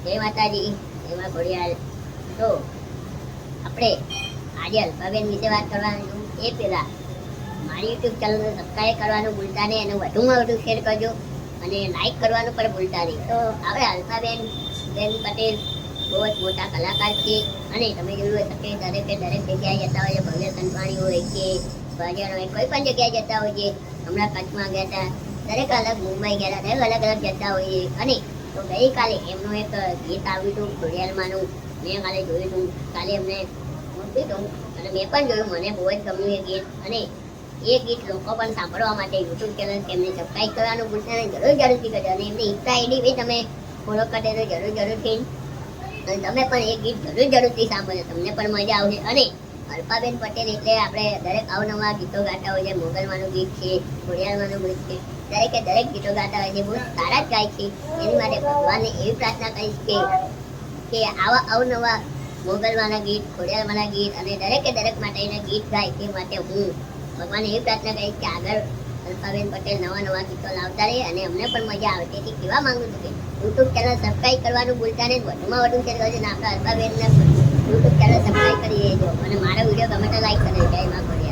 જય માતાજી, જય મા ખોડિયાર. તો આપણે આજે અલ્પાબેન વિશે વાત કરવાનું એ પહેલા મારી યુટ્યુબ ચેનલને સબસ્ક્રાઈબ કરવાનું ભૂલતા નહીં અને વધુમાં વધુ શેર કરજો અને લાઈક કરવાનું પણ ભૂલતા નહીં. તો આપણે અલ્પાબેન પટેલ બહુ જ મોટા કલાકાર છે અને તમે જોયું હશે કે દરેક જગ્યાએ જતા હોય છે. ભવ્ય સંતવાણી હોય કે ભજન હોય, કોઈ પણ જગ્યાએ જતા હોય છે. હમણાં કચ્છમાં ગયા હતા, દરેક અલગ મુંબઈ ગયા હતા, દરેક અલગ જતા હોઈએ. અને તો ગઈકાલે એમનું એક ગીત આવ્યું હતું ખોડિયારમાંનું, મેં કાલે જોયું હતું. કાલે એમને મૂક્યું હતું અને મેં પણ જોયું, મને બહુ જ ગમ્યું એ ગીત. અને એ ગીત લોકો પણ સાંભળવા માટે યુટ્યુબ ચેનલ એમને સબસ્ક્રાઈબ કરવાનું ભૂલતા નહીં, જરૂરથી કરજો. અને એમની ઇન્સ્ટા આઈડી બી તમે ફોલો કરી દેજો જરૂરથી. અને તમે પણ એ ગીત જરૂરથી સાંભળજો, તમને પણ મજા આવશે. અને અલ્પાબેન પટેલ એટલે આપણે દરેક અવનવા ગીતો ગાતા હોય છે. મોગલમાંનું ગીત છે, ખોડિયારમાંનું ગીત છે, દરેક ગીતો ગાતા હોય છે, બહુ સારા જ ગાય છે. એની માટે ભગવાનને એવી પ્રાર્થના કરીશ કે આવા અવનવા મોગલવાના ગીત, ખોડિયારમાંના ગીત અને દરેક માટે એના ગીત ગાય. તે માટે હું ભગવાનને એવી પ્રાર્થના કરીશ કે આગળ અલ્પાબેન પટેલ નવા ગીતો લાવતા રહે અને અમને પણ મજા આવે. તેથી કહેવા માંગુ છું કે યુટ્યુબ ચેનલ સબસ્ક્રાઈબ કરવાનું ભૂલતા નહીં, વધુમાં વધુ શેર કરજો. અને આપણા અલ્પાબેનને યુટ્યુબ ચેનલ સબસ્ક્રાઈબ કરી દેજો અને મારો વિડીયો ગમે તો લાઈક કરી દેજો. જય મા ખોડિયાર.